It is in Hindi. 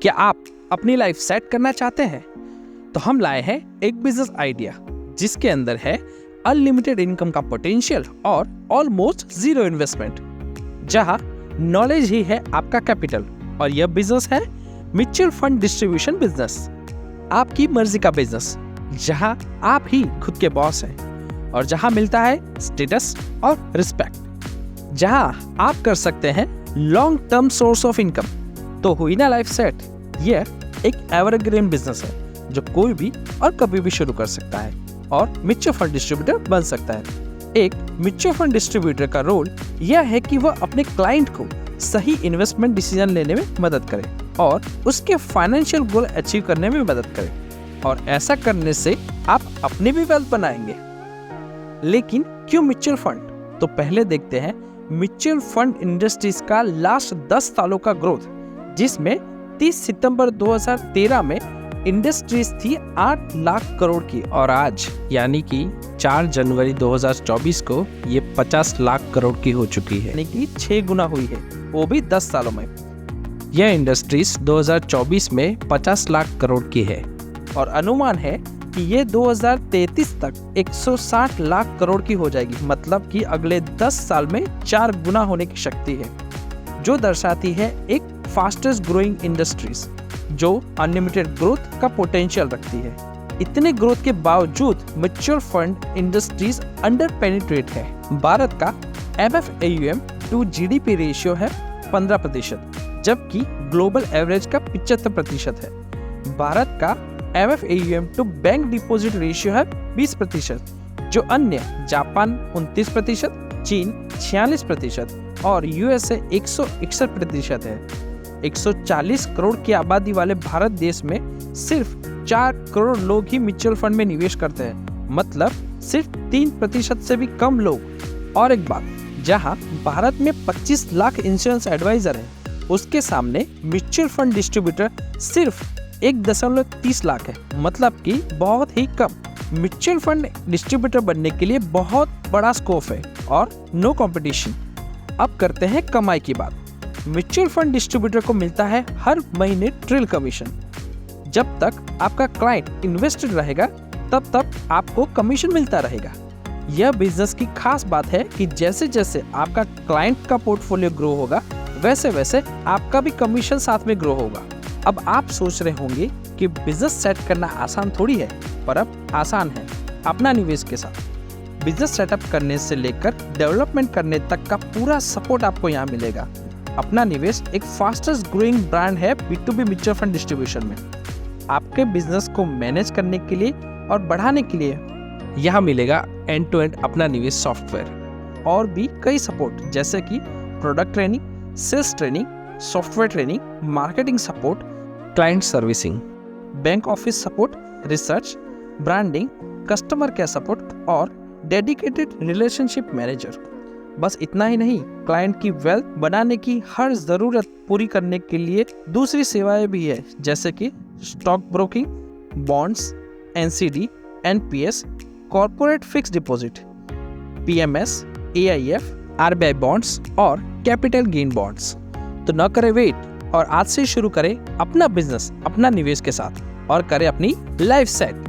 क्या आप अपनी लाइफ सेट करना चाहते हैं? तो हम लाए हैं एक बिजनेस आइडिया जिसके अंदर है अनलिमिटेड इनकम का पोटेंशियल और ऑलमोस्ट जीरो इन्वेस्टमेंट, जहां नॉलेज ही है आपका कैपिटल। और यह बिजनेस है म्यूचुअल फंड डिस्ट्रीब्यूशन बिजनेस। आपकी मर्जी का बिजनेस जहां आप ही खुद के बॉस हैं और जहां मिलता है स्टेटस और रिस्पेक्ट, जहां आप कर सकते हैं long term source of income. तो हुई ना लाइफ सेट। यह एक एवरग्रीन बिजनेस है जो कोई भी और कभी भी शुरू कर सकता है और म्यूचुअल फंड डिस्ट्रीब्यूटर बन सकता है। एक म्यूचुअल फंड डिस्ट्रीब्यूटर का रोल यह है कि वह अपने क्लाइंट को सही इन्वेस्टमेंट डिसीजन लेने में मदद करे और उसके फाइनेंशियल गोल अचीव करने में मदद करे, और ऐसा करने से आप अपनी भी वेल्थ बनाएंगे। लेकिन क्यों म्यूचुअल फंड? तो पहले देखते हैं म्यूचुअल फंड इंडस्ट्रीज का लास्ट 10 सालों का ग्रोथ, जिसमें 30 सितंबर 2013 में इंडस्ट्रीज थी 8 लाख करोड़ की, और आज यानी कि 4 जनवरी 2024 को ये 50 लाख करोड़ की हो चुकी है, यानी कि 6 गुना हुई है, वो भी 10 सालों में। यह इंडस्ट्रीज 2024 में 50 लाख करोड़ की है और अनुमान है कि ये 2033 तक 160 लाख करोड़ की हो जाएगी। मतलब कि अगले 10 साल में 4 गुना होने की शक्ति है, जो दर्शाती है एक फास्टेस्ट ग्रोइंग इंडस्ट्रीज जो अनलिमिटेड ग्रोथ का पोटेंशियल रखती है। इतने ग्रोथ के बावजूद mutual fund industries under penetrate है। भारत का MFAUM टू GDP रेशियो है 15%, जबकि ग्लोबल एवरेज का 75% है। भारत का MFAUM to bank deposit ratio है 20%, जो अन्य जापान 29%, चीन 46% और USA 161% है। 140 करोड़ की आबादी वाले भारत देश में सिर्फ 4 करोड़ लोग ही म्यूचुअल फंड में निवेश करते हैं, मतलब सिर्फ 3% से भी कम लोग। और एक बात, जहां भारत में 25 लाख इंश्योरेंस एडवाइजर हैं, उसके सामने म्यूचुअल फंड डिस्ट्रीब्यूटर सिर्फ 1.30 लाख है, मतलब कि बहुत ही कम। म्यूचुअल फंड डिस्ट्रीब्यूटर बनने के लिए बहुत बड़ा स्कोप है और नो कंपटीशन। अब करते हैं कमाई की बात। म्यूचुअल फंड डिस्ट्रीब्यूटर को मिलता है हर महीने ट्रेल कमीशन। जब तक आपका क्लाइंट इन्वेस्टेड रहेगा तब तक आपको कमीशन मिलता रहेगा। यह बिजनेस की खास बात है कि जैसे जैसे आपका क्लाइंट का पोर्टफोलियो ग्रो होगा, वैसे वैसे आपका भी कमीशन साथ में ग्रो होगा। अब आप सोच रहे होंगे कि बिजनेस सेट करना आसान थोड़ी है, पर अब आसान है अपना निवेश के साथ। बिजनेस सेटअप करने से लेकर डेवलपमेंट करने तक का पूरा सपोर्ट आपको यहाँ मिलेगा। अपना निवेश एक फास्टेस्ट ग्रोइंग ब्रांड है B2B म्यूचुअल फंड डिस्ट्रीब्यूशन में। आपके बिजनेस को मैनेज करने के लिए और बढ़ाने के लिए यहाँ मिलेगा एंड टू एंड अपना निवेश सॉफ्टवेयर और भी कई सपोर्ट, जैसे कि product training, sales training, software training, marketing support, client servicing, bank office support, research, branding, customer care support और डेडिकेटेड रिलेशनशिप मैनेजर। बस इतना ही नहीं, क्लाइंट की वेल्थ बनाने की हर जरूरत पूरी करने के लिए दूसरी सेवाएं भी है, जैसे कि stock broking, bonds, NCD, NPS, corporate fix deposit, PMS, AIF, RBI bonds और कैपिटल गेन बॉन्ड्स। तो न करें वेट और आज से शुरू करें अपना बिजनेस अपना निवेश के साथ और करें अपनी लाइफ सेट।